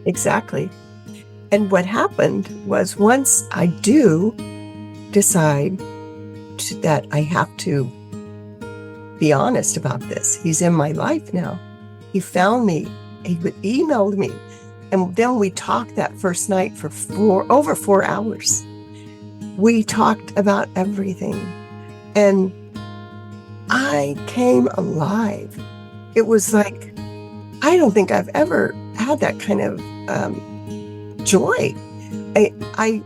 Exactly. And what happened was once I do decide that I have to be honest about this, he's in my life now. He found me, he emailed me, and then we talked that first night for over 4 hours. We talked about everything, and I came alive. It was like, I don't think I've ever had that kind of joy. I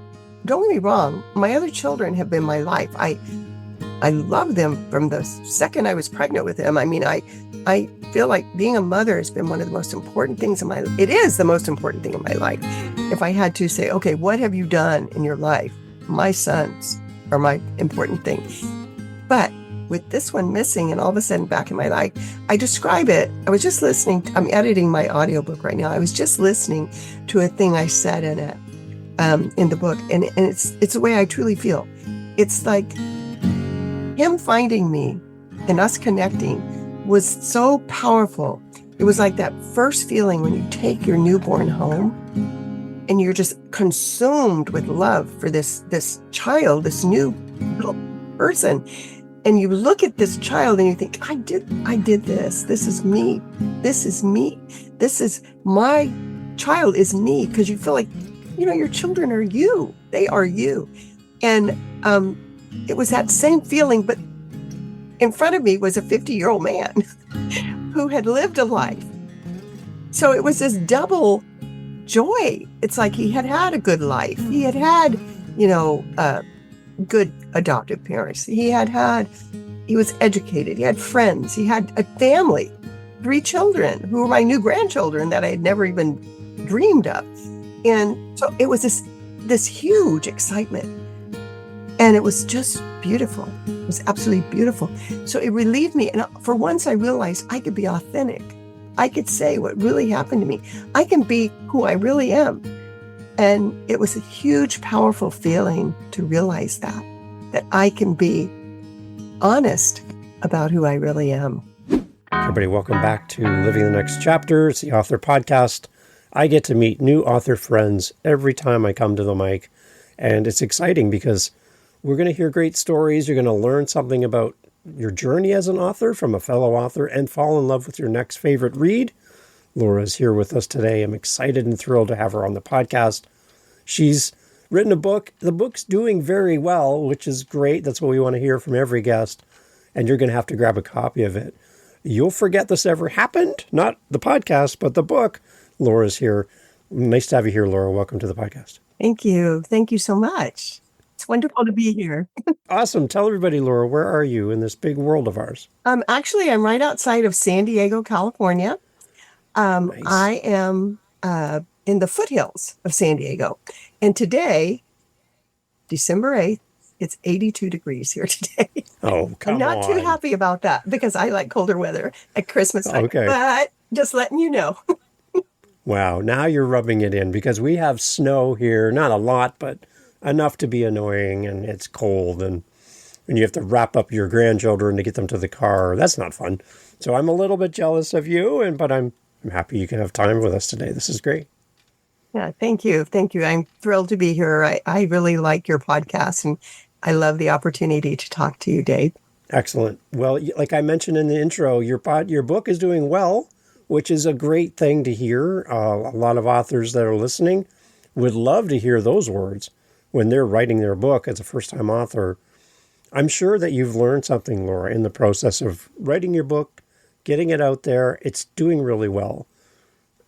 don't get me wrong, my other children have been my life. I love them from the second I was pregnant with him. I mean, I feel like being a mother has been one of the most important things in my life. It is the most important thing in my life. If I had to say, okay, what have you done in your life? My sons are my important thing. But with this one missing and all of a sudden back in my life, I describe it. I was just listening. I'm editing my audiobook right now. I was just listening to a thing I said in it, in the book. And it's the way I truly feel. It's like him finding me and us connecting was so powerful. It was like that first feeling when you take your newborn home and you're just consumed with love for this child, this new little person. And you look at this child and you think, I did this. This is me. This is me. This is my child is me. Because you feel like, your children are you. They are you. And it was that same feeling, but in front of me was a 50-year-old man who had lived a life. So it was this double joy. It's like he had had a good life. He had, good adoptive parents. He was educated. He had friends. He had a family, 3 children who were my new grandchildren that I had never even dreamed of. And so it was this huge excitement. And it was just beautiful. It was absolutely beautiful. So it relieved me. And for once I realized I could be authentic. I could say what really happened to me. I can be who I really am. And it was a huge, powerful feeling to realize that I can be honest about who I really am. Everybody, welcome back to Living the Next Chapter. It's the Author Podcast. I get to meet new author friends every time I come to the mic. And it's exciting because we're going to hear great stories. You're going to learn something about your journey as an author from a fellow author and fall in love with your next favorite read. Laura's here with us today. I'm excited and thrilled to have her on the podcast. She's written a book. The book's doing very well, which is great. That's what we want to hear from every guest. And you're going to have to grab a copy of it. You'll forget this ever happened. Not the podcast, but the book. Laura's here. Nice to have you here, Laura. Welcome to the podcast. Thank you. Thank you so much. It's wonderful to be here. Awesome. Tell everybody, Laura, where are you in this big world of ours? Actually, I'm right outside of San Diego, California. Nice. I am in the foothills of San Diego. And today, December 8th, it's 82 degrees here today. Oh, come on. I'm not too happy about that because I like colder weather at Christmas time. Okay. But just letting you know. Wow. Now you're rubbing it in because we have snow here. Not a lot, but enough to be annoying, and it's cold, and you have to wrap up your grandchildren to get them to the car. That's not fun. So I'm a little bit jealous of you, but I'm happy you can have time with us today. This is great. Yeah, thank you. Thank you. I'm thrilled to be here. I really like your podcast, and I love the opportunity to talk to you, Dave. Excellent. Well, like I mentioned in the intro, your book is doing well, which is a great thing to hear. A lot of authors that are listening would love to hear those words when they're writing their book as a first-time author. I'm sure that you've learned something, Laura, in the process of writing your book, getting it out there. It's doing really well.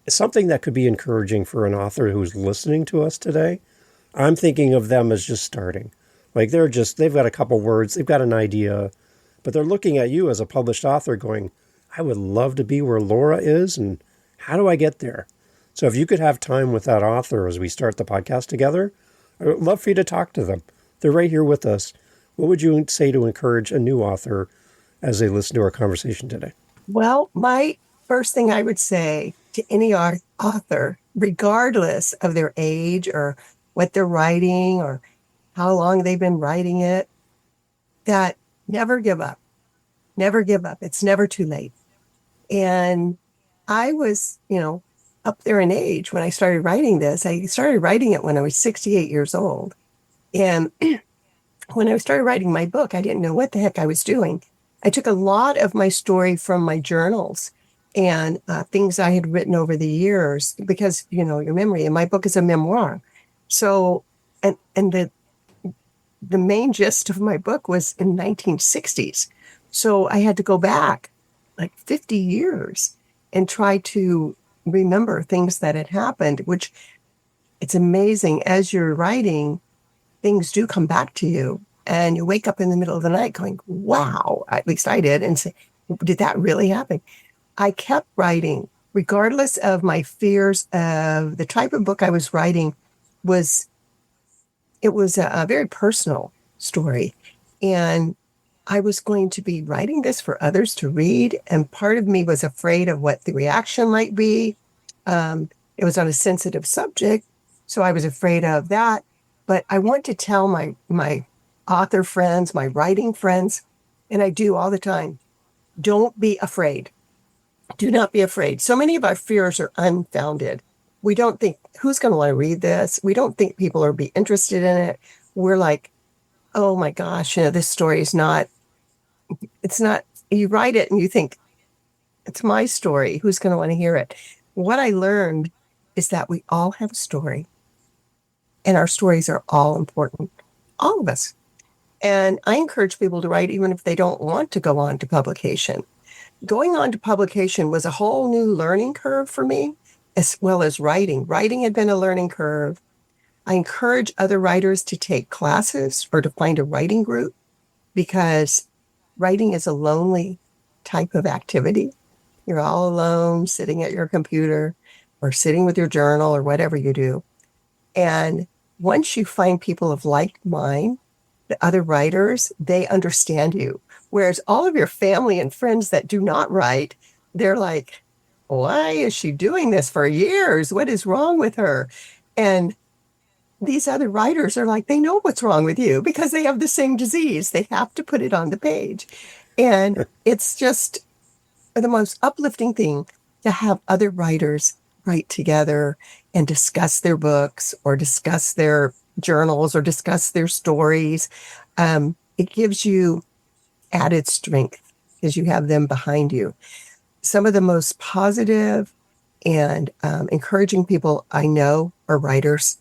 Something that could be encouraging for an author who's listening to us today. I'm thinking of them as just starting. Like they've got a couple words, they've got an idea, but they're looking at you as a published author going, I would love to be where Laura is, and how do I get there? So if you could have time with that author as we start the podcast together, I would love for you to talk to them. They're right here with us. What would you say to encourage a new author as they listen to our conversation today? Well, my first thing I would say to any author, regardless of their age or what they're writing or how long they've been writing it, that never give up. Never give up. It's never too late. And I was, up there in age when I started writing this. I started writing it when I was 68 years old. And when I started writing my book, I didn't know what the heck I was doing. I took a lot of my story from my journals and things I had written over the years because, your memory, and my book is a memoir. So, and the main gist of my book was in 1960s. So I had to go back like 50 years and try to remember things that had happened, which it's amazing as you're writing, things do come back to you. And you wake up in the middle of the night going, wow, at least I did, and say, did that really happen? I kept writing, regardless of my fears of the type of book I was writing was, it was a very personal story. And I was going to be writing this for others to read. And part of me was afraid of what the reaction might be. It was on a sensitive subject, so I was afraid of that. But I want to tell my author friends, my writing friends, and I do all the time, don't be afraid. Do not be afraid. So many of our fears are unfounded. We don't think, who's going to want to read this? We don't think people will be interested in it. We're like, oh my gosh, this story is not, it's not, you write it and you think, it's my story. Who's going to want to hear it? What I learned is that we all have a story, and our stories are all important, all of us. And I encourage people to write even if they don't want to go on to publication. Going on to publication was a whole new learning curve for me, as well as writing. Writing had been a learning curve. I encourage other writers to take classes or to find a writing group because writing is a lonely type of activity. You're all alone, sitting at your computer or sitting with your journal or whatever you do. And once you find people of like mind, the other writers, they understand you. Whereas all of your family and friends that do not write, they're like, why is she doing this for years? What is wrong with her? And these other writers are like, they know what's wrong with you because they have the same disease. They have to put it on the page. And it's just the most uplifting thing to have other writers write together and discuss their books or discuss their journals or discuss their stories. It gives you added strength because you have them behind you. Some of the most positive and encouraging people I know are writers.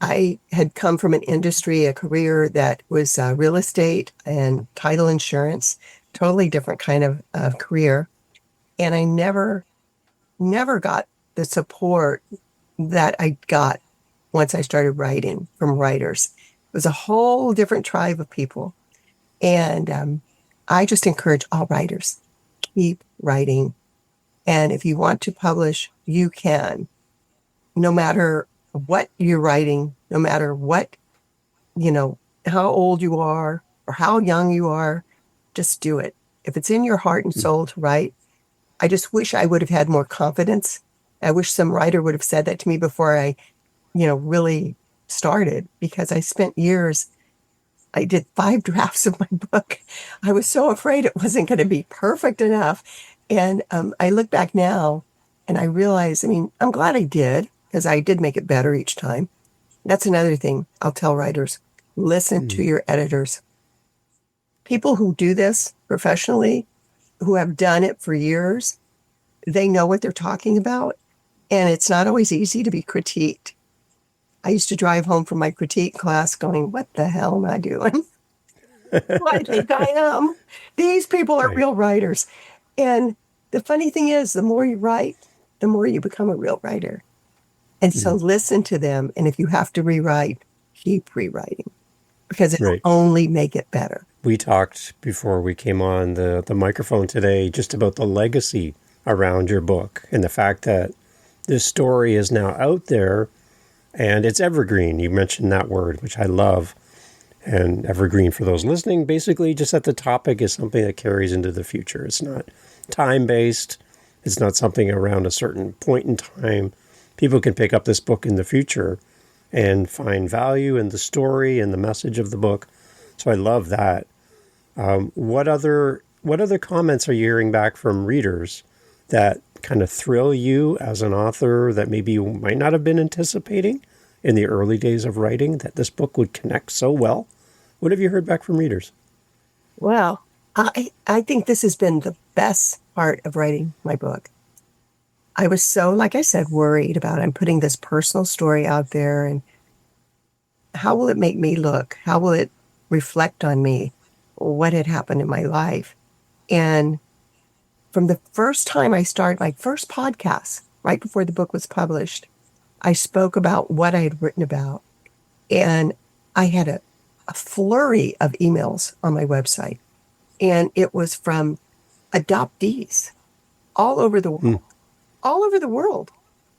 I had come from an industry, a career that was real estate and title insurance, totally different kind of career. And I never got the support that I got once I started writing from writers. It was a whole different tribe of people. And I just encourage all writers, keep writing. And if you want to publish, you can. No matter what you're writing, no matter what, how old you are or how young you are, just do it. If it's in your heart and soul to write, I just wish I would have had more confidence. I wish some writer would have said that to me before I, really started, because I spent years, I did 5 drafts of my book. I was so afraid it wasn't going to be perfect enough. And I look back now and I realize, I'm glad I did because I did make it better each time. That's another thing I'll tell writers. Listen to your editors. People who do this professionally, who have done it for years, they know what they're talking about. And it's not always easy to be critiqued. I used to drive home from my critique class going, what the hell am I doing? I think I am. These people are real writers. And the funny thing is, the more you write, the more you become a real writer. And so listen to them. And if you have to rewrite, keep rewriting because it'll only make it better. We talked before we came on the microphone today just about the legacy around your book and the fact that this story is now out there and it's evergreen. You mentioned that word, which I love. And evergreen, for those listening, basically just that the topic is something that carries into the future. It's not time-based. It's not something around a certain point in time. People can pick up this book in the future and find value in the story and the message of the book. So I love that. What other comments are you hearing back from readers that kind of thrill you as an author that maybe you might not have been anticipating in the early days of writing, that this book would connect so well? What have you heard back from readers? Well, I think this has been the best part of writing my book. I was so, like I said, worried about I'm putting this personal story out there, and how will it make me look? How will it reflect on me? What had happened in my life? And from the first time I started my first podcast, right before the book was published, I spoke about what I had written about. And I had a flurry of emails on my website. And it was from adoptees all over the world, all over the world.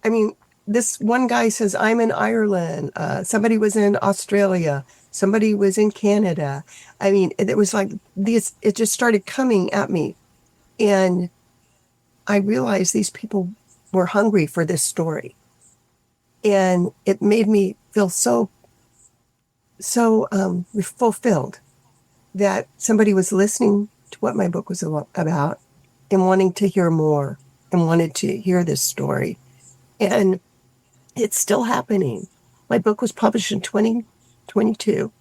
I mean, this one guy says, I'm in Ireland. Somebody was in Australia. Somebody was in Canada. I mean, it was like this, it just started coming at me. And I realized these people were hungry for this story. And it made me feel so fulfilled that somebody was listening to what my book was about and wanting to hear more and wanted to hear this story. And it's still happening. My book was published in 2022.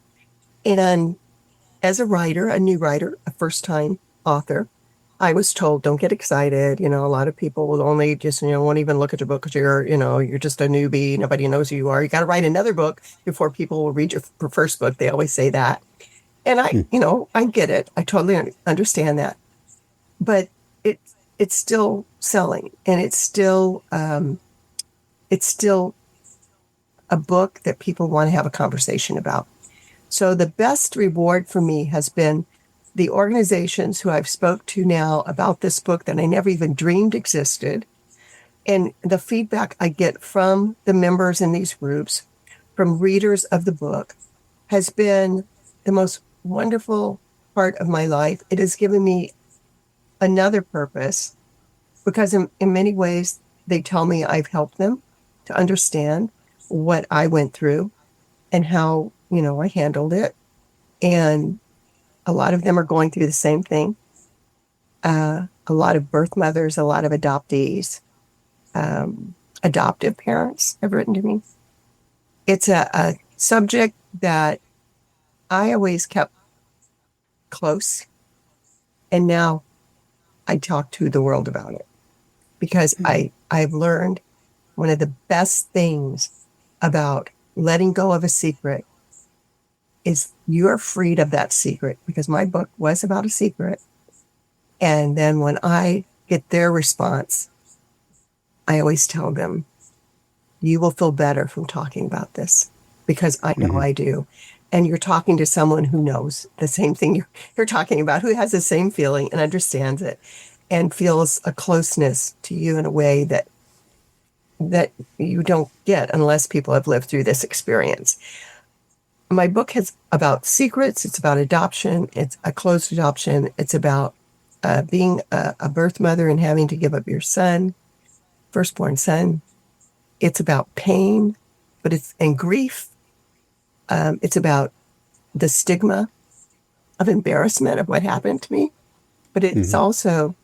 And as a writer, a new writer, a first-time author, I was told, don't get excited. You know, a lot of people will only just, won't even look at your book because you're just a newbie. Nobody knows who you are. You got to write another book before people will read your first book. They always say that. And I get it. I totally understand that. But it's still selling, and it's still a book that people want to have a conversation about. So the best reward for me has been the organizations who I've spoke to now about this book that I never even dreamed existed. And the feedback I get from the members in these groups, from readers of the book, has been the most wonderful part of my life. It has given me another purpose because in many ways, they tell me I've helped them to understand what I went through and how, I handled it. And a lot of them are going through the same thing. A lot of birth mothers, a lot of adoptees, adoptive parents have written to me. It's a subject that I always kept close. And now I talk to the world about it because I've learned one of the best things about letting go of a secret is you're freed of that secret, because my book was about a secret. And then when I get their response, I always tell them, you will feel better from talking about this because I know I do. And you're talking to someone who knows the same thing you're talking about, who has the same feeling and understands it and feels a closeness to you in a way that you don't get unless people have lived through this experience. My book is about secrets. It's about adoption. It's a closed adoption. It's about being a birth mother and having to give up your son, firstborn son. It's about pain, and grief. It's about the stigma of embarrassment of what happened to me. But it's also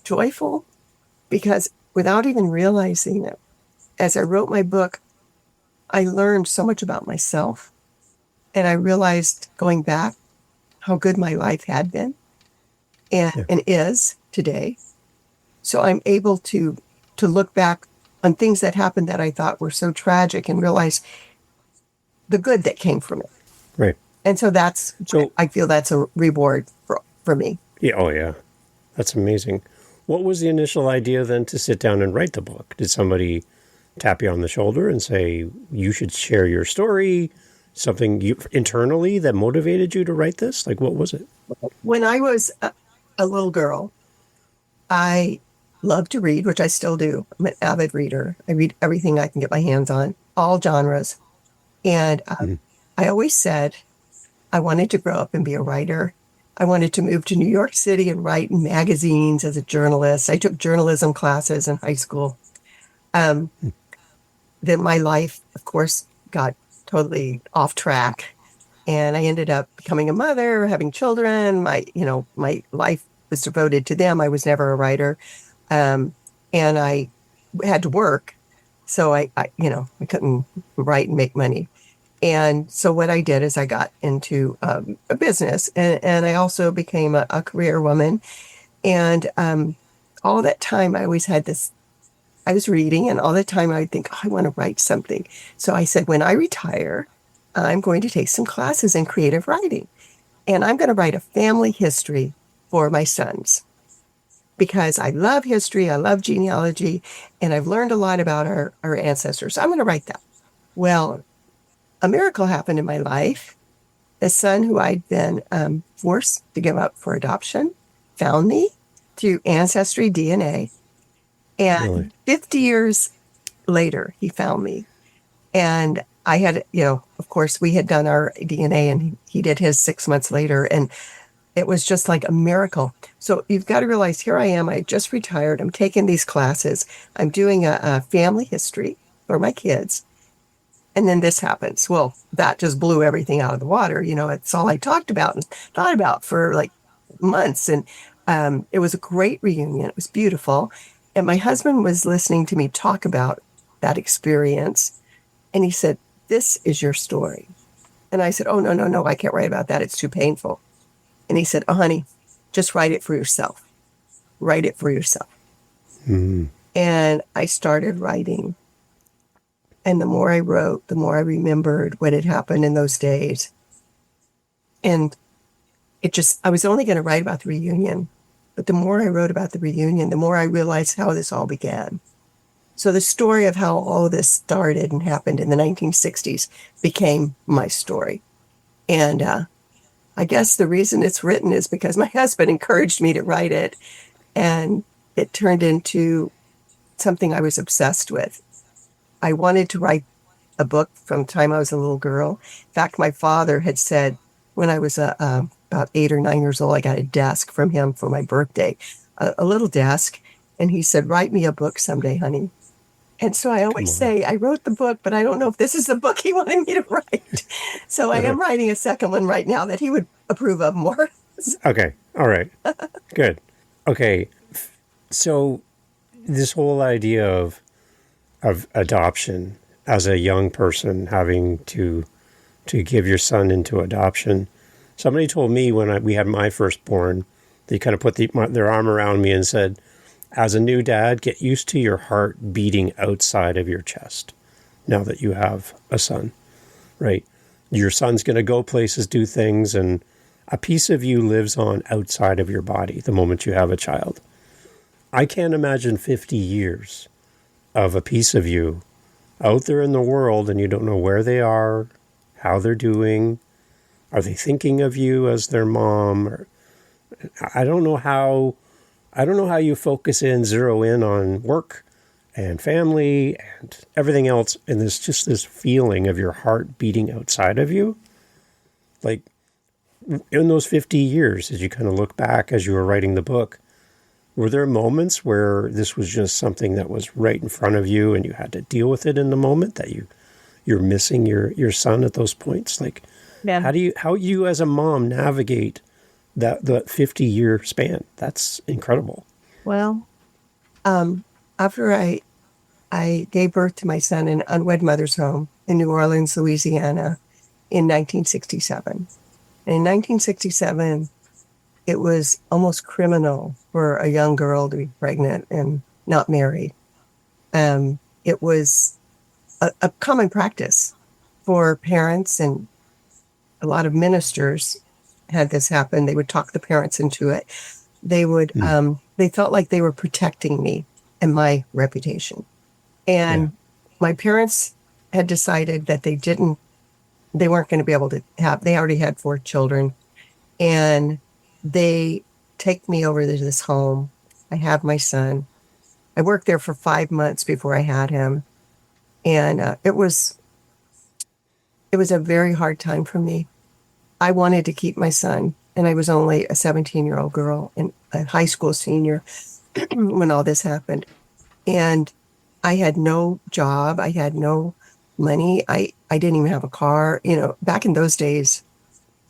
joyful because without even realizing it, as I wrote my book, I learned so much about myself. And I realized going back how good my life had been and is today. So I'm able to look back on things that happened that I thought were so tragic and realize the good that came from it. Right. And so I feel that's a reward for me. Yeah. Oh, yeah. That's amazing. What was the initial idea then to sit down and write the book? Did somebody tap you on the shoulder and say, you should share your story? Something internally that motivated you to write this? Like, what was it? When I was a little girl, I loved to read, which I still do. I'm an avid reader. I read everything I can get my hands on, all genres. And I always said I wanted to grow up and be a writer. I wanted to move to New York City and write in magazines as a journalist. I took journalism classes in high school. Then my life, of course, got totally off track. And I ended up becoming a mother, having children. My life was devoted to them. I was never a writer. and I had to work. So I couldn't write and make money. And so what I did is I got into a business, and I also became a career woman. And all that time, I always had this. I was reading, and all the time I would think, oh, I want to write something. So I said, when I retire, I'm going to take some classes in creative writing, and I'm going to write a family history for my sons because I love history, I love genealogy, and I've learned a lot about our ancestors. So I'm going to write that. Well, a miracle happened in my life. The son who I'd been forced to give up for adoption found me through Ancestry DNA. Really? And 50 years later, he found me. And I had, of course, we had done our DNA and he did his 6 months later. And it was just like a miracle. So you've got to realize here I am. I just retired. I'm taking these classes. I'm doing a family history for my kids. And then this happens. Well, that just blew everything out of the water. It's all I talked about and thought about for like months. And it was a great reunion. It was beautiful. And my husband was listening to me talk about that experience. And he said, this is your story. And I said, oh, no, no, no, I can't write about that. It's too painful. And he said, oh, honey, just write it for yourself. Write it for yourself. Mm-hmm. And I started writing. And the more I wrote, the more I remembered what had happened in those days. And I was only going to write about the reunion. But the more I wrote about the reunion, the more I realized how this all began. So the story of how all of this started and happened in the 1960s became my story. And I guess the reason it's written is because my husband encouraged me to write it. And it turned into something I was obsessed with. I wanted to write a book from the time I was a little girl. In fact, my father had said when I was about 8 or 9 years old, I got a desk from him for my birthday, a little desk. And he said, write me a book someday, honey. And so I always say, I wrote the book, but I don't know if this is the book he wanted me to write. So I am writing a second one right now that he would approve of more. Okay. All right. Good. Okay. So this whole idea of adoption as a young person, having to give your son into adoption. Somebody told me when we had my firstborn, they kind of put their arm around me and said, as a new dad, get used to your heart beating outside of your chest now that you have a son, right? Your son's going to go places, do things, and a piece of you lives on outside of your body the moment you have a child. I can't imagine 50 years of a piece of you out there in the world and you don't know where they are, how they're doing. Are they thinking of you as their mom? Or, I don't know how you focus in, zero in on work and family and everything else. And there's just this feeling of your heart beating outside of you. Like in those 50 years, as you kind of look back as you were writing the book, were there moments where this was just something that was right in front of you and you had to deal with it in the moment, that you're missing your son at those points? Like, Yeah. how you as a mom navigate that 50-year span? That's incredible. Well, After I gave birth to my son in an unwed mother's home in New Orleans, Louisiana in 1967. And in 1967, it was almost criminal for a young girl to be pregnant and not married. It was a common practice for parents, and a lot of ministers had this happen. They would talk the parents into it. They would, they felt like they were protecting me and my reputation. And my parents had decided that they weren't going to be able to they already had 4 children. And they take me over to this home. I have my son. I worked there for 5 months before I had him. And it was a very hard time for me. I wanted to keep my son, and I was only a 17-year-old girl and a high school senior when all this happened. And I had no job. I had no money. I didn't even have a car. Back in those days,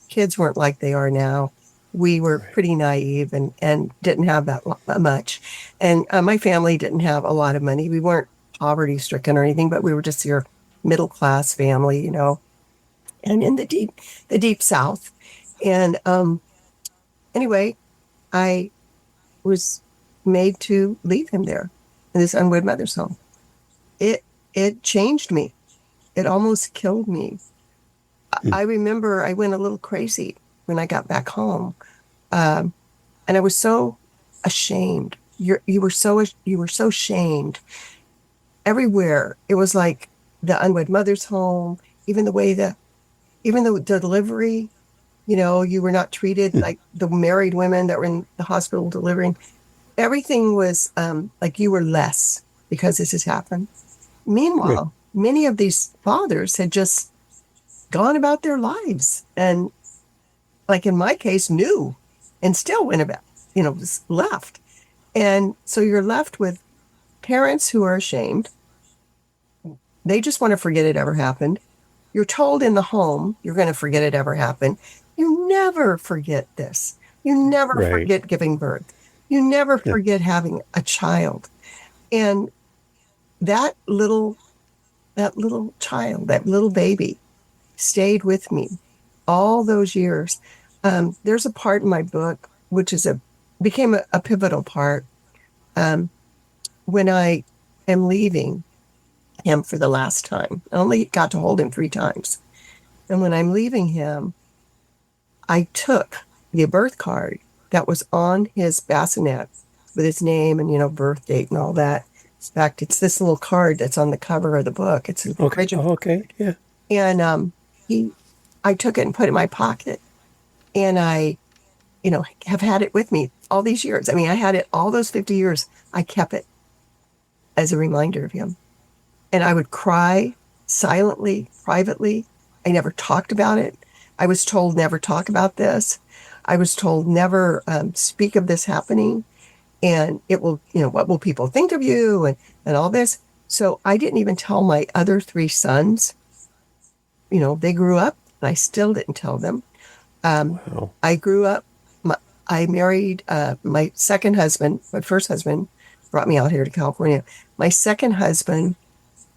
kids weren't like they are now. we were pretty naive and didn't have that much. And my family didn't have a lot of money. We weren't poverty stricken or anything, but we were just your middle class family, and in the deep South. And anyway, I was made to leave him there in this unwed mother's home. It changed me. It almost killed me. I remember I went a little crazy when I got back home, and I was so ashamed. You were so shamed everywhere. It was like the unwed mother's home, even the delivery. You were not treated like the married women that were in the hospital delivering. Everything was like you were less because this has happened. Meanwhile, many of these fathers had just gone about their lives and, like in my case, knew and still went about, just left. And so you're left with parents who are ashamed. They just want to forget it ever happened. You're told in the home you're going to forget it ever happened. You never forget this. You never forget giving birth. You never forget having a child. And that little child, that little baby stayed with me all those years. There's a part in my book which became a pivotal part when I am leaving him for the last time. I only got to hold him 3 times. And when I'm leaving him, I took the birth card that was on his bassinet with his name and, birth date and all that. In fact, it's this little card that's on the cover of the book. It's an original. Oh, okay, yeah. And I took it and put it in my pocket. And I, have had it with me all these years. I mean, I had it all those 50 years. I kept it as a reminder of him. And I would cry silently, privately. I never talked about it. I was told never talk about this. I was told never speak of this happening. And it will, what will people think of you and all this. So I didn't even tell my other 3 sons. They grew up and I still didn't tell them. Wow. I grew up, I married my second husband. My first husband brought me out here to California. My second husband,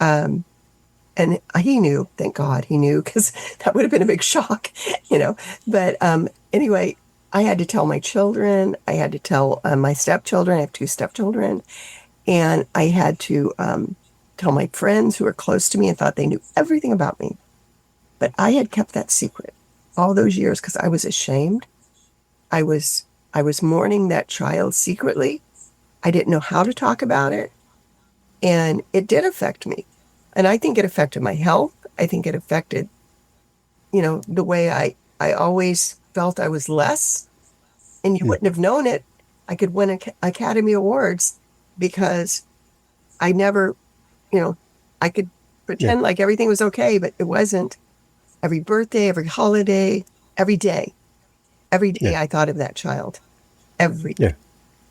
and he knew, thank God he knew, because that would have been a big shock, But anyway, I had to tell my children. I had to tell my stepchildren. I have 2 stepchildren. And I had to tell my friends who were close to me and thought they knew everything about me. But I had kept that secret all those years because I was ashamed. I was mourning that child secretly. I didn't know how to talk about it. And it did affect me. And I think it affected my health. I think it affected, the way I always felt I was less. And you wouldn't have known it. I could win Academy Awards because I never, I could pretend like everything was okay, but it wasn't. Every birthday, every holiday, every day I thought of that child. Every day. Yeah.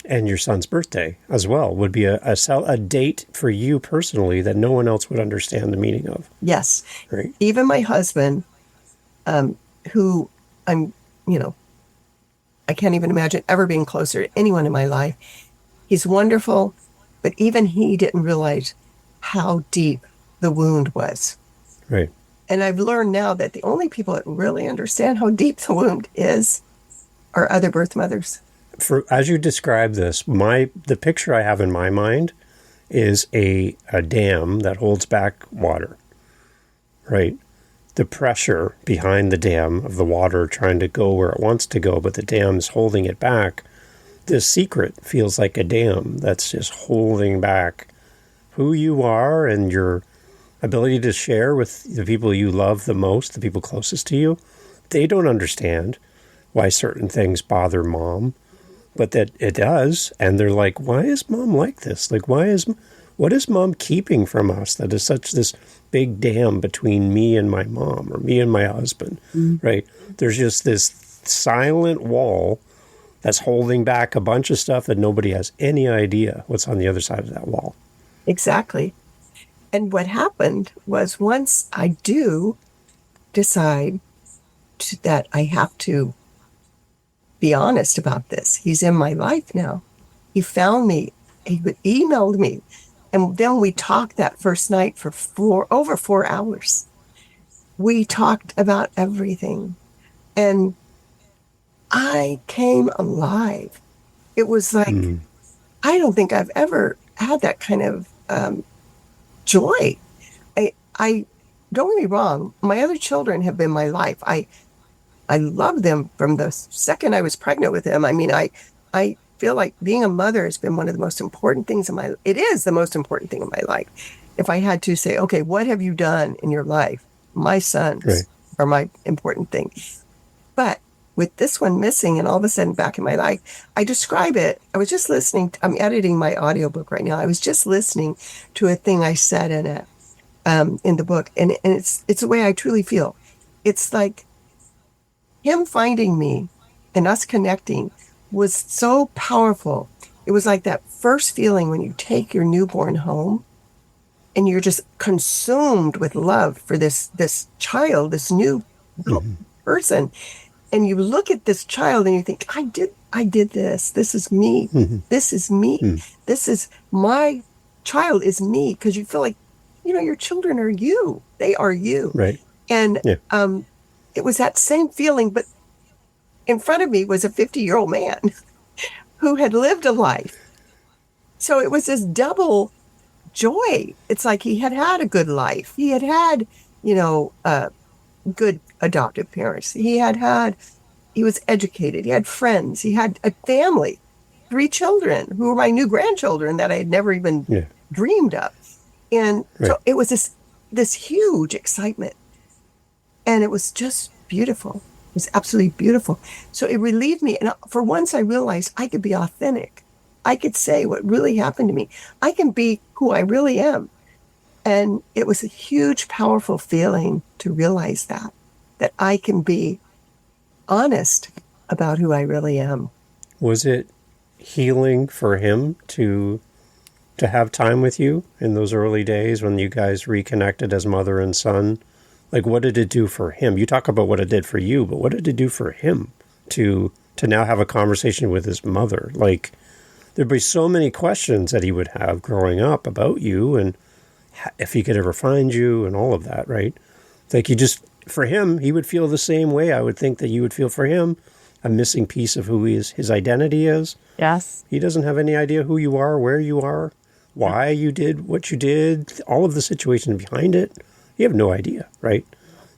And your son's birthday as well would be a date for you personally that no one else would understand the meaning of. Yes. Right. Even my husband, who I'm, I can't even imagine ever being closer to anyone in my life. He's wonderful, but even he didn't realize how deep the wound was. Right. And I've learned now that the only people that really understand how deep the wound is are other birth mothers. As you describe this, the picture I have in my mind is a dam that holds back water, right? The pressure behind the dam of the water trying to go where it wants to go, but the dam's holding it back. This secret feels like a dam that's just holding back who you are and your ability to share with the people you love the most, the people closest to you. They don't understand why certain things bother mom, but that it does. And they're like, why is mom like this? Like, what is mom keeping from us that is such this big dam between me and my mom or me and my husband, right? There's just this silent wall that's holding back a bunch of stuff that nobody has any idea what's on the other side of that wall. Exactly. And what happened was once I do decide that I have to be honest about this. He's in my life now. He found me. He emailed me. And then we talked that first night for over 4 hours. We talked about everything. And I came alive. It was like, I don't think I've ever had that kind of joy. I don't get me wrong. My other children have been my life. I love them from the second I was pregnant with him. I mean, I feel like being a mother has been one of the most important things in my, it is the most important thing in my life. If I had to say, okay, what have you done in your life? My sons are my important thing. But with this one missing and all of a sudden back in my life, I describe it. I was just listening. I'm editing my audiobook right now. I was just listening to a thing I said in the book. And it's the way I truly feel. It's like him finding me and us connecting was so powerful. It was like that first feeling when you take your newborn home and you're just consumed with love for this child, this new person. And you look at this child and you think, I did this. This is me. This is me. This is my child is me. Because you feel like, your children are you. They are you. Right. And it was that same feeling, but in front of me was a 50-year-old man who had lived a life. So it was this double joy. It's like he had had a good life. He had, good adoptive parents. He was educated. He had friends. He had a family, 3 children who were my new grandchildren that I had never even dreamed of. And so it was this huge excitement. And it was just beautiful. It was absolutely beautiful. So it relieved me. And for once I realized I could be authentic. I could say what really happened to me. I can be who I really am. And it was a huge, powerful feeling to realize that I can be honest about who I really am. Was it healing for him to have time with you in those early days when you guys reconnected as mother and son? Like, what did it do for him? You talk about what it did for you, but what did it do for him to now have a conversation with his mother? Like, there'd be so many questions that he would have growing up about you and if he could ever find you and all of that, right? Like, for him, he would feel the same way I would think that you would feel for him. A missing piece of who his identity is. Yes. He doesn't have any idea who you are, where you are, why you did what you did, all of the situation behind it. You have no idea, right?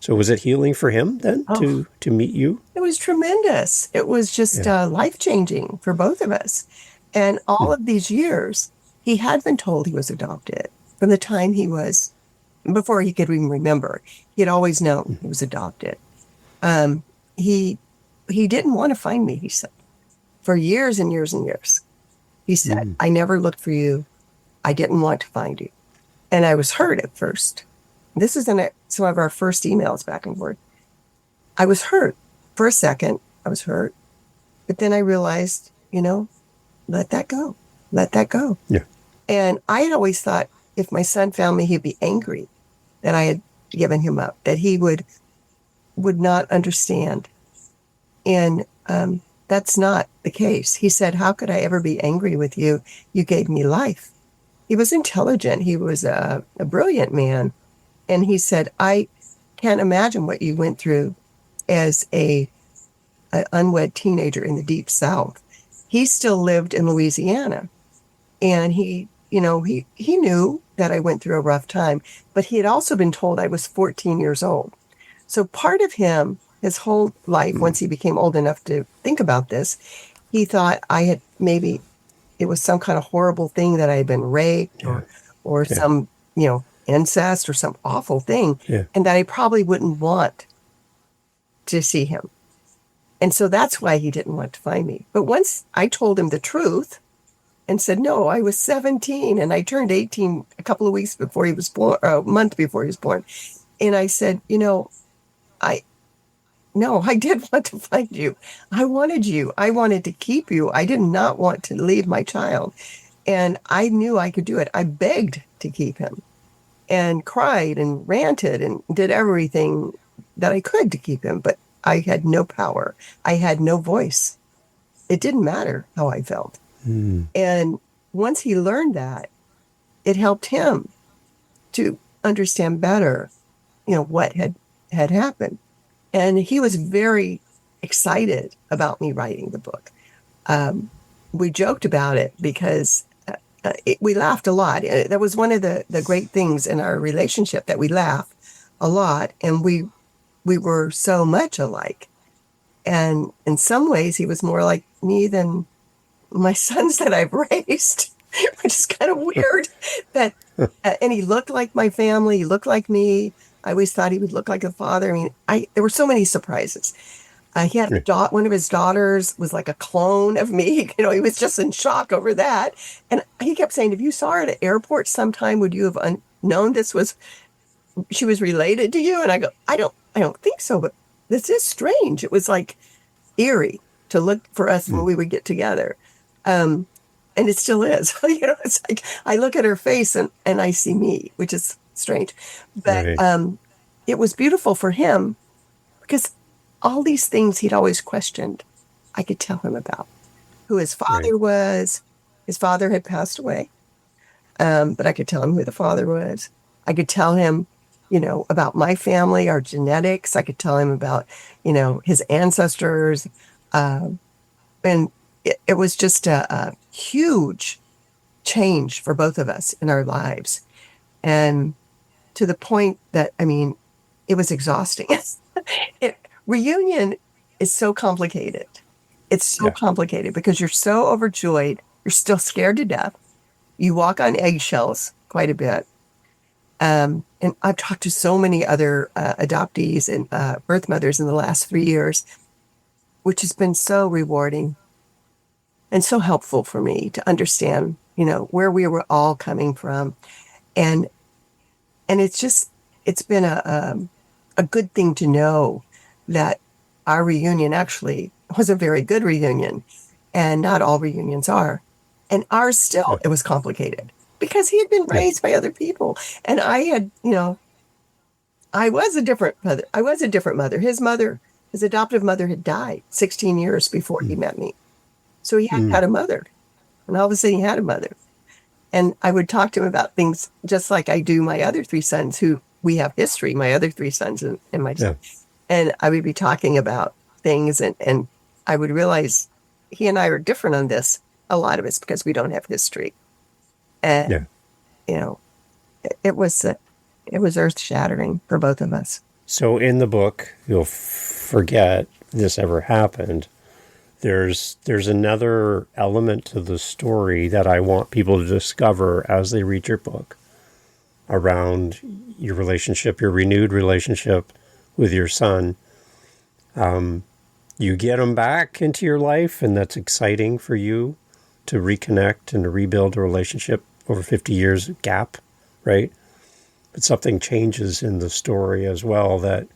So was it healing for him then to meet you? It was tremendous. It was just life-changing for both of us. And all of these years, he had been told he was adopted from the time before he could even remember. He had always known he was adopted. He didn't want to find me, he said, for years and years and years. He said, I never looked for you. I didn't want to find you. And I was hurt at first. This is in some of our first emails back and forth. I was hurt. For a second, I was hurt. But then I realized, let that go. Let that go. Yeah. And I had always thought if my son found me, he'd be angry that I had given him up, that he would not understand. And that's not the case. He said, how could I ever be angry with you? You gave me life. He was intelligent. He was a brilliant man. And he said, I can't imagine what you went through as an unwed teenager in the Deep South. He still lived in Louisiana. And he knew that I went through a rough time, but he had also been told I was 14 years old. So part of him, his whole life, once he became old enough to think about this, he thought maybe it was some kind of horrible thing that I had been raped or some, incest or some awful thing, and that I probably wouldn't want to see him. And so that's why he didn't want to find me. But once I told him the truth and said, no, I was 17 and I turned 18 a couple of weeks before he was born, a month before he was born. And I said, I did want to find you. I wanted you. I wanted to keep you. I did not want to leave my child. And I knew I could do it. I begged to keep him and cried and ranted and did everything that I could to keep him. But I had no power. I had no voice. it didn't matter how I felt. Mm. And once he learned that, it helped him to understand better, what had happened. And he was very excited about me writing the book. We joked about it because we laughed a lot. That was one of the great things in our relationship, that we laugh a lot, and we were so much alike. And in some ways, he was more like me than my sons that I've raised, which is kind of weird. That and he looked like my family. He looked like me. I always thought he would look like a father. I mean, there were so many surprises. He had one of his daughters was like a clone of me. He was just in shock over that. And he kept saying, "If you saw her at an airport sometime, would you have known she was related to you?" And I go, I don't think so, but this is strange. It was like eerie to look for us when we would get together. And it still is. It's like I look at her face and I see me, which is strange. But Right. it was beautiful for him because all these things he'd always questioned, I could tell him about. Who his Right. father was. His father had passed away, but I could tell him who the father was. I could tell him, about my family, our genetics. I could tell him about, his ancestors. And it was just a huge change for both of us in our lives. And to the point that, I mean, it was exhausting. Reunion is so complicated. It's so Yeah. complicated because you're so overjoyed. You're still scared to death. You walk on eggshells quite a bit. And I've talked to so many other adoptees and birth mothers in the last 3 years, which has been so rewarding and so helpful for me to understand, where we were all coming from. And it's been a good thing to know that our reunion actually was a very good reunion, and not all reunions are. And ours Yeah. still, it was complicated because he had been Yeah. raised by other people. And I had, I was a different mother. I was a different mother. His adoptive mother had died 16 years before he Mm. met me. So he hadn't Mm. had a mother. And all of a sudden he had a mother. And I would talk to him about things just like I do my other three sons, who we have history, my other three sons and my Yeah. son. And I would be talking about things, and I would realize he and I are different on this. A lot of it's because we don't have history. And, Yeah. you know, it was earth shattering for both of us. So in the book, you'll forget this ever happened. There's another element to the story that I want people to discover as they read your book around your relationship, your renewed relationship with your son. You get him back into your life, and that's exciting for you to reconnect and to rebuild a relationship over 50 years gap, right? But something changes in the story as well that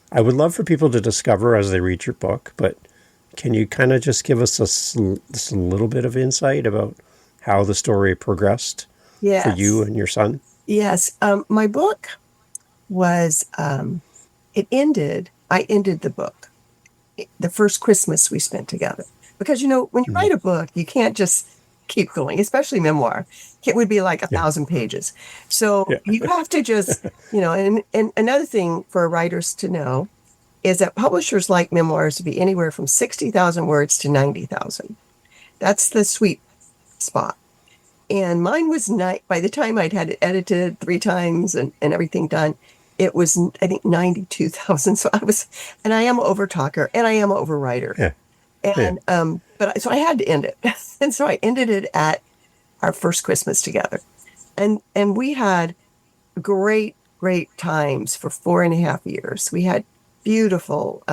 I would love for people to discover as they read your book. But can you kind of just give us just a little bit of insight about how the story progressed for you Yes. and your son? Yes. My book was, I ended the book the first Christmas we spent together. Because, when you Mm. write a book, you can't just keep going, especially memoir. It would be like a Yeah. 1,000 pages. So Yeah. you have to just, and another thing for writers to know is that publishers like memoirs to be anywhere from 60,000 words to 90,000. That's the sweet spot. And mine was not, by the time I'd had it edited 3 times and everything done, it was, I think, 92,000. So and I am an overtalker and I am an overwriter. Yeah. Yeah. And, so I had to end it. And so I ended it at our first Christmas together. And we had great, great times for 4.5 years. We had beautiful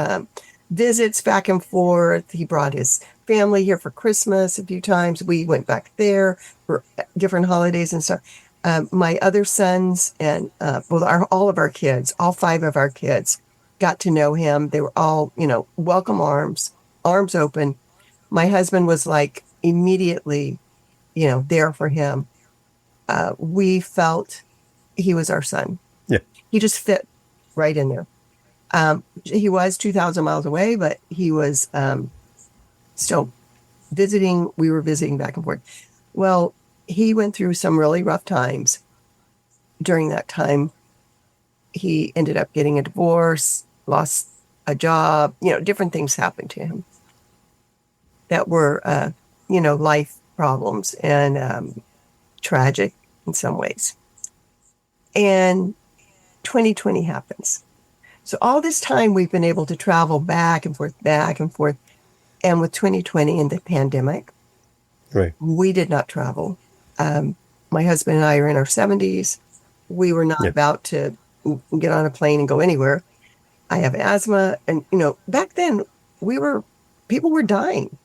visits back and forth. He brought his family here for Christmas a few times. We went back there for different holidays and stuff. My other sons and all of our kids, all 5 of our kids, got to know him. They were all, welcome arms, arms open. My husband was like immediately, there for him. We felt he was our son. Yeah. He just fit right in there. He was 2,000 miles away, but he was still we were visiting back and forth. Well, he went through some really rough times. During that time, he ended up getting a divorce, lost a job, different things happened to him that were, life problems and tragic in some ways. And 2020 happens. So all this time we've been able to travel back and forth, back and forth. And with 2020 and the pandemic, Right. we did not travel. My husband and I are in our 70s. We were not Yeah. about to get on a plane and go anywhere. I have asthma. And, back then people were dying.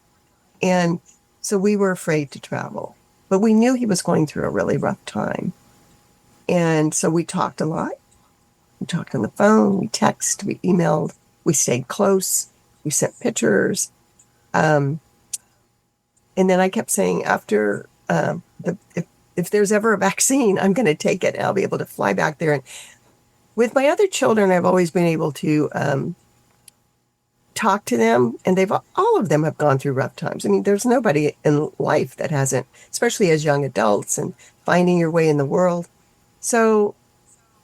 And so we were afraid to travel. But we knew he was going through a really rough time. And so we talked a lot. We talked on the phone, we texted, we emailed, we stayed close, we sent pictures. And then I kept saying, after if there's ever a vaccine, I'm going to take it and I'll be able to fly back there. And with my other children, I've always been able to talk to them, and all of them have gone through rough times. I mean, there's nobody in life that hasn't, especially as young adults and finding your way in the world. So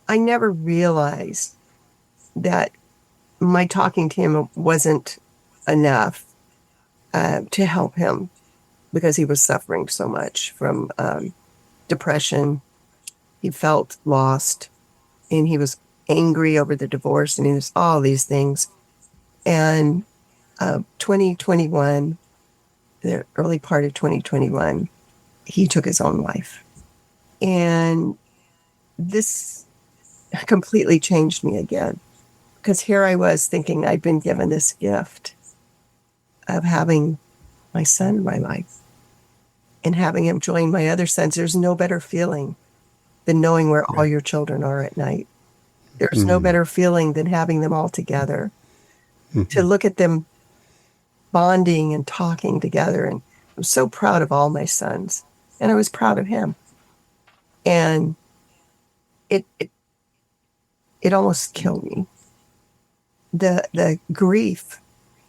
I never realized that my talking to him wasn't enough to help him, because he was suffering so much from depression. He felt lost, and he was angry over the divorce, and he was all these things. And 2021, the early part of 2021, he took his own life. And this completely changed me again, because here I was thinking I'd been given this gift of having my son in my life and having him join my other sons. There's no better feeling than knowing where all your children are at night. There's no better feeling than having them all together, to look at them bonding and talking together. And I'm so proud of all my sons, and I was proud of him. And it almost killed me. The grief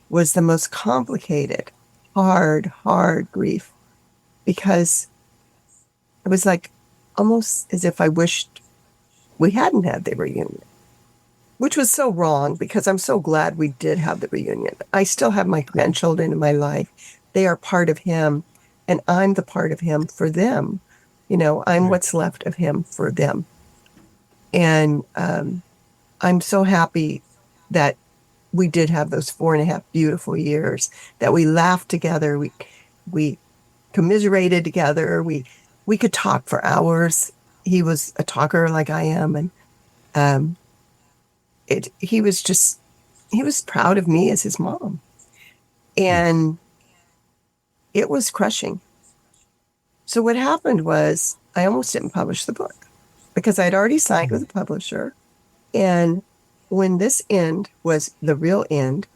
was the most complicated, hard grief, because it was like almost as if I wished we hadn't had the reunion, which was so wrong, because I'm so glad we did have the reunion. I still have my grandchildren in my life. They are part of him, and I'm the part of him for them. I'm what's left of him for them. And I'm so happy that we did have those 4.5 beautiful years, that we laughed together. We commiserated together. We could talk for hours. He was a talker like I am. And he was proud of me as his mom. And it was crushing. So what happened was, I almost didn't publish the book, because I'd already signed with a publisher. And when this end was the real end,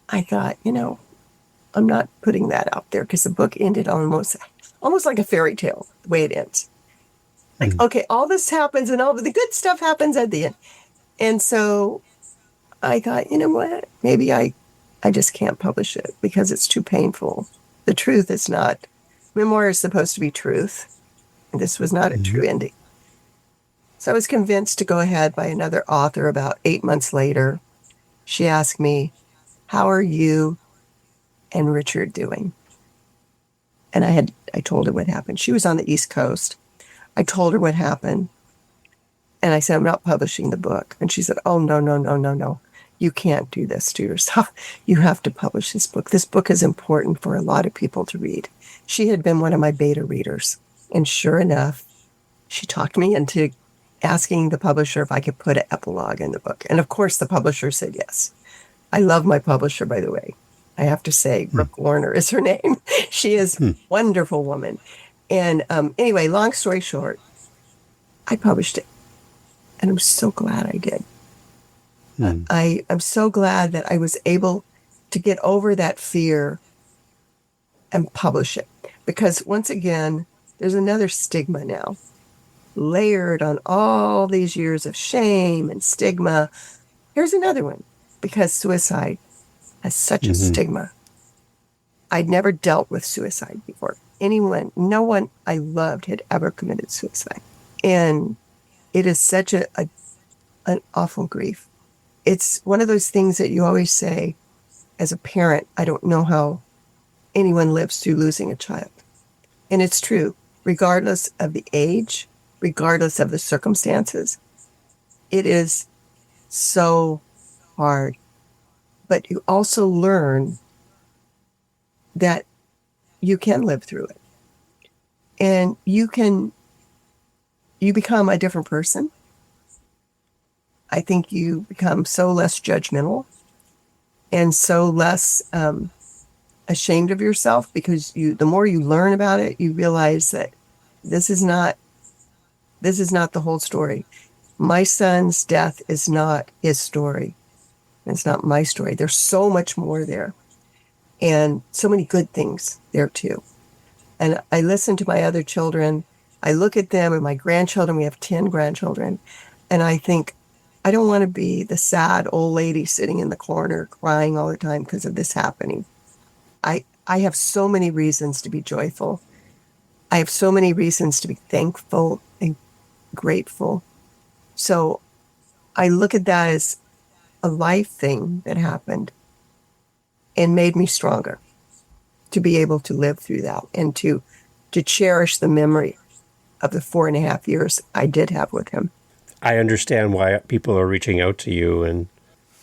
I thought, I'm not putting that out there, because the book ended almost like a fairy tale, the way it ends. Like, okay, all this happens and all the good stuff happens at the end. And so I thought, you know what, maybe I just can't publish it, because it's too painful. The truth is not, memoir is supposed to be truth. This was not a true ending. So I was convinced to go ahead by another author. About 8 months later, she asked me, how are you and Richard doing? And I told her what happened. She was on the East Coast. I told her what happened. And I said, I'm not publishing the book. And she said, oh, no. You can't do this to yourself. You have to publish this book. This book is important for a lot of people to read. She had been one of my beta readers. And sure enough, she talked me into asking the publisher if I could put an epilogue in the book. And of course, the publisher said yes. I love my publisher, by the way. I have to say, Brooke Warner is her name. She is a wonderful woman. And anyway, long story short, I published it. And I'm so glad I did. I'm so glad that I was able to get over that fear and publish it. Because once again, there's another stigma now, layered on all these years of shame and stigma. Here's another one, because suicide has such a stigma. I'd never dealt with suicide before. No one I loved had ever committed suicide. And it is such an awful grief. It's one of those things that you always say as a parent, I don't know how anyone lives through losing a child. And it's true, regardless of the age, regardless of the circumstances. It is so hard. But you also learn that you can live through it. And you become a different person. I think you become so less judgmental and so less ashamed of yourself, because the more you learn about it, you realize that this is not the whole story. My son's death is not his story. It's not my story. There's so much more there, and so many good things there too. And I listen to my other children. I look at them and my grandchildren. We have 10 grandchildren. And I think, I don't want to be the sad old lady sitting in the corner crying all the time because of this happening. I have so many reasons to be joyful. I have so many reasons to be thankful and grateful. So I look at that as a life thing that happened and made me stronger to be able to live through that and to cherish the memory of the 4.5 years I did have with him. I understand why people are reaching out to you and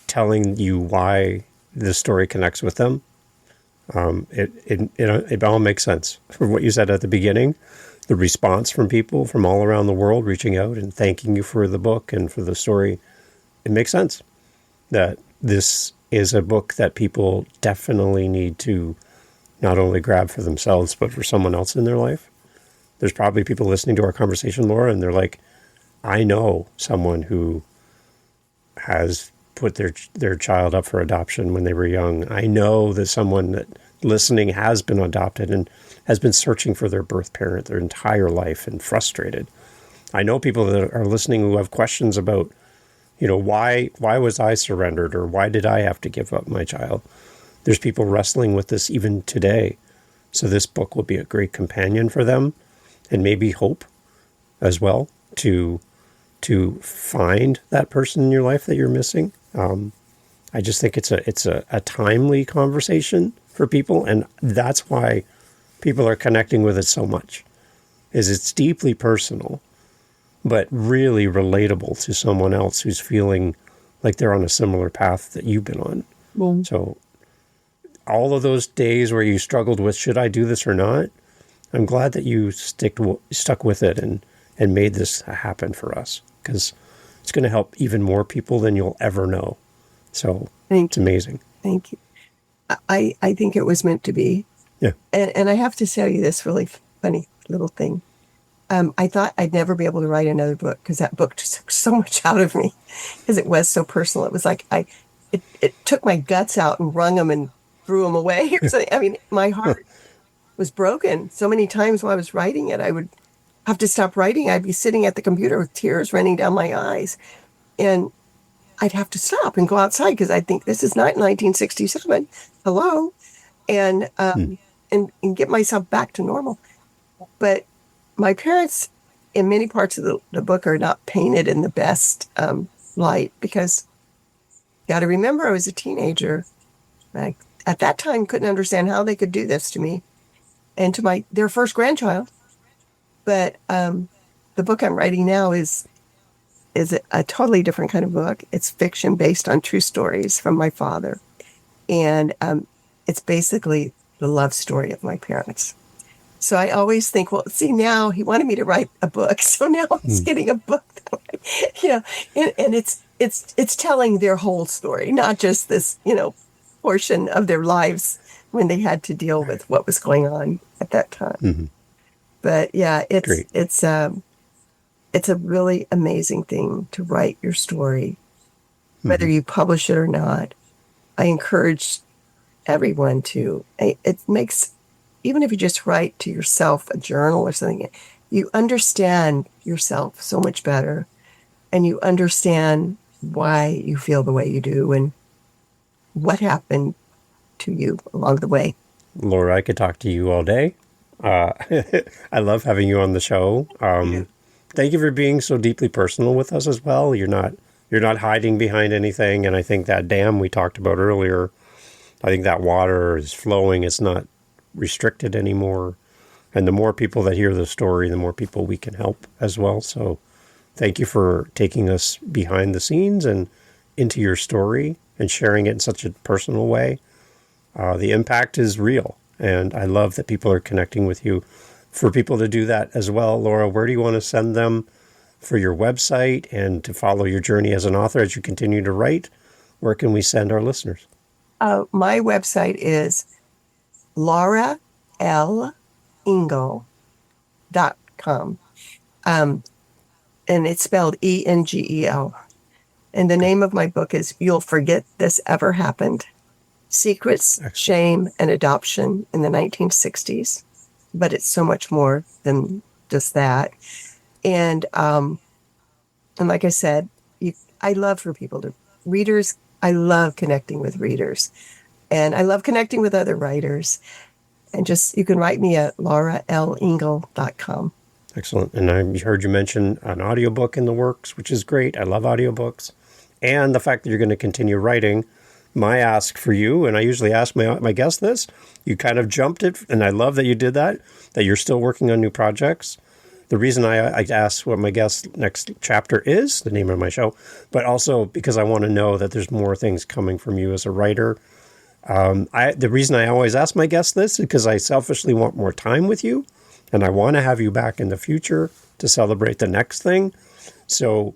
telling you why this story connects with them. It all makes sense. From what you said at the beginning, the response from people from all around the world reaching out and thanking you for the book and for the story, it makes sense that this is a book that people definitely need to not only grab for themselves, but for someone else in their life. There's probably people listening to our conversation, Laura, and they're like, I know someone who has put their child up for adoption when they were young. I know that someone that listening has been adopted and has been searching for their birth parent their entire life and frustrated. I know people that are listening who have questions about, why was I surrendered, or why did I have to give up my child? There's people wrestling with this even today. So this book will be a great companion for them, and maybe hope as well to find that person in your life that you're missing. I just think it's a timely conversation for people, and that's why people are connecting with it so much. Is it's deeply personal, but really relatable to someone else who's feeling like they're on a similar path that you've been on. Well, So all of those days where you struggled with, should I do this or not? I'm glad that you stuck with it and made this happen for us, because it's going to help even more people than you'll ever know. So it's amazing. Thank you. I think it was meant to be. Yeah. And I have to tell you this really funny little thing. I thought I'd never be able to write another book, because that book just took so much out of me, because it was so personal. It was like it took my guts out and wrung them and threw them away. Or something. I mean, my heart was broken so many times while I was writing it. I would have to stop writing. I'd be sitting at the computer with tears running down my eyes, and I'd have to stop and go outside, because I think this is not 1967. Hello, and get myself back to normal. But my parents, in many parts of the book, are not painted in the best light, because you got to remember I was a teenager. I, at that time, couldn't understand how they could do this to me and to their first grandchild. But the book I'm writing now is a totally different kind of book. It's fiction based on true stories from my father. And it's basically the love story of my parents. So I always think, well, see, now he wanted me to write a book, so now he's getting a book. And it's telling their whole story, not just this, portion of their lives when they had to deal with what was going on at that time. Mm-hmm. But yeah, it's a really amazing thing to write your story, whether you publish it or not. I encourage everyone to. It makes, even if you just write to yourself a journal or something, you understand yourself so much better, and you understand why you feel the way you do and what happened to you along the way. Laura, I could talk to you all day. Uh, I love having you on the show. Thank you for being so deeply personal with us as well. You're not hiding behind anything, and I think that dam we talked about earlier, I think that water is flowing. It's not restricted anymore. And the more people that hear the story, the more people we can help as well. So thank you for taking us behind the scenes and into your story and sharing it in such a personal way. The impact is real, and I love that people are connecting with you. For people to do that as well, Laura, where do you want to send them for your website and to follow your journey as an author as you continue to write? Where can we send our listeners? My website is Laura L. Engel.com. And it's spelled Engel. And the name of my book is You'll Forget This Ever Happened: Secrets, Excellent. Shame, and Adoption in the 1960s. But it's so much more than just that. And like I said, I love for people to, readers, I love connecting with readers. And I love connecting with other writers. And just, you can write me at lauralengel.com. Excellent. And I heard you mention an audiobook in the works, which is great. I love audiobooks. And the fact that you're going to continue writing. My ask for you, and I usually ask my guests this, you kind of jumped it, and I love that you did that you're still working on new projects. The reason I ask what my guest's next chapter is, the name of my show, but also because I want to know that there's more things coming from you as a writer. The reason I always ask my guests this is because I selfishly want more time with you, and I want to have you back in the future to celebrate the next thing. So,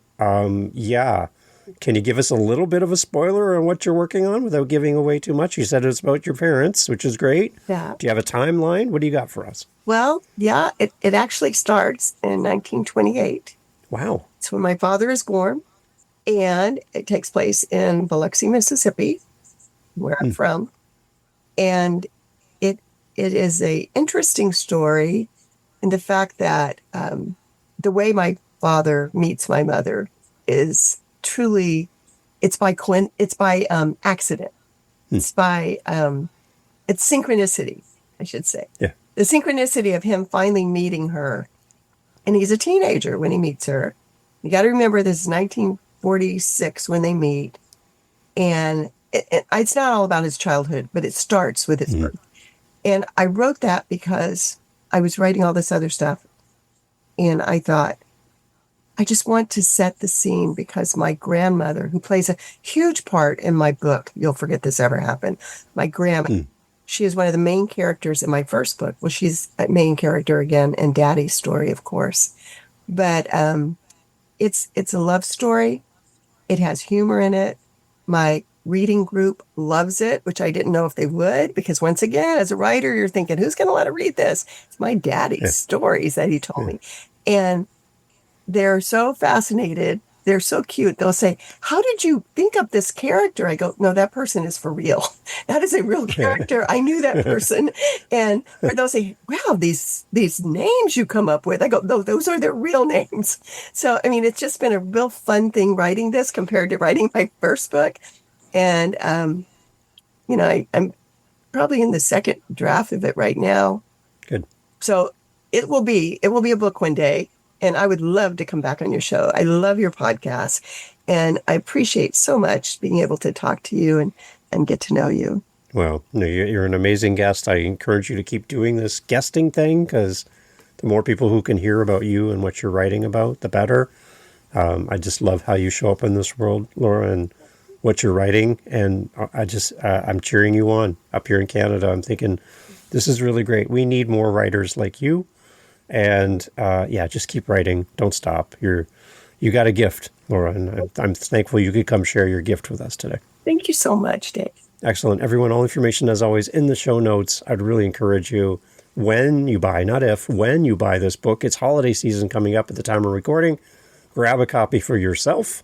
can you give us a little bit of a spoiler on what you're working on without giving away too much? You said it's about your parents, which is great. Yeah. Do you have a timeline? What do you got for us? Well, yeah, it actually starts in 1928. Wow. It's when my father is born, and it takes place in Biloxi, Mississippi, where I'm from. And it is a interesting story in the fact that the way my father meets my mother is truly, it's by accident. It's by it's synchronicity, I should say. Yeah. The synchronicity of him finally meeting her. And he's a teenager when he meets her. You got to remember, this is 1946 when they meet. And it's not all about his childhood, but it starts with his birth. And I wrote that because I was writing all this other stuff. And I thought, I just want to set the scene because my grandmother, who plays a huge part in my book, You'll Forget This Ever Happened, my grandma, she is one of the main characters in my first book. Well, she's a main character again in Daddy's story, of course. But it's a love story. It has humor in it. My reading group loves it, which I didn't know if they would, because once again, as a writer, you're thinking, who's going to let her read this? It's my daddy's stories that he told me. And they're so fascinated. They're so cute. They'll say, how did you think of this character? I go, no, that person is for real. That is a real character. I knew that person. And or they'll say, wow, these names you come up with. I go, no, those are their real names. So, I mean, it's just been a real fun thing writing this compared to writing my first book. And, I'm probably in the second draft of it right now. Good. So it will be a book one day. And I would love to come back on your show. I love your podcast. And I appreciate so much being able to talk to you and get to know you. Well, you're an amazing guest. I encourage you to keep doing this guesting thing, because the more people who can hear about you and what you're writing about, the better. I just love how you show up in this world, Laura, and what you're writing. And I'm cheering you on up here in Canada. I'm thinking, this is really great. We need more writers like you. And just keep writing. Don't stop. You got a gift, Laura, and I'm thankful you could come share your gift with us today. Thank you so much, Dave. Excellent. Everyone, all information, as always, in the show notes. I'd really encourage you, when you buy this book, it's holiday season coming up at the time of recording, grab a copy for yourself,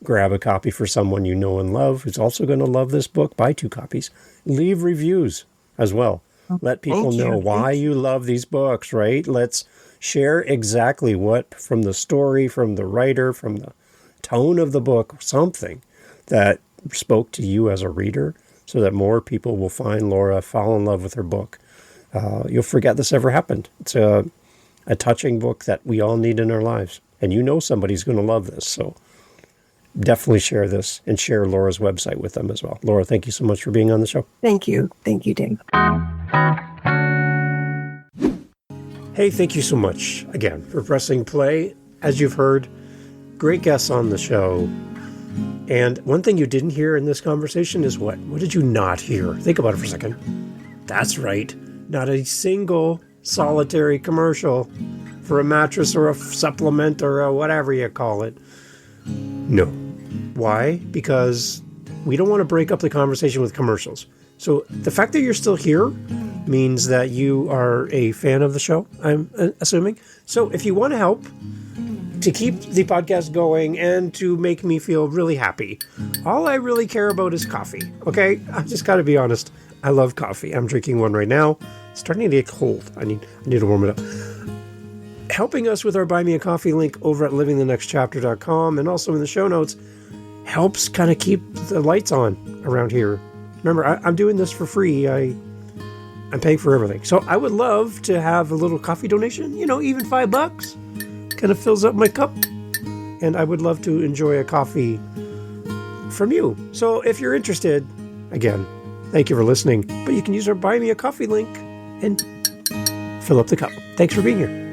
grab a copy for someone you know and love who's also going to love this book. Buy 2 copies. Leave reviews as well. Let people know why you love these books, right? Let's share exactly what, from the story, from the writer, from the tone of the book, something that spoke to you as a reader. so that more people will find Laura, fall in love with her book. You'll forget this ever happened. It's a touching book that we all need in our lives. And you know somebody's going to love this. So definitely share this and share Laura's website with them as well. Laura, thank you so much for being on the show. Thank you. Thank you, Dave. Hey, thank you so much again for pressing play. As you've heard, great guests on the show. And one thing you didn't hear in this conversation is what? What did you not hear? Think about it for a second. That's right. Not a single solitary commercial for a mattress or a supplement or a whatever you call it. No. Why? Because we don't want to break up the conversation with commercials. So the fact that you're still here means that you are a fan of the show, I'm assuming. So if you want to help to keep the podcast going and to make me feel really happy, all I really care about is coffee, okay? I just got to be honest. I love coffee. I'm drinking one right now. It's starting to get cold. I need to warm it up. Helping us with our Buy Me a Coffee link over at livingthenextchapter.com and also in the show notes helps kind of keep the lights on around here. Remember, I'm doing this for free. I'm paying for everything. So I would love to have a little coffee donation, even $5 kind of fills up my cup. And I would love to enjoy a coffee from you. So if you're interested, again, thank you for listening. But you can use our Buy Me a Coffee link and fill up the cup. Thanks for being here.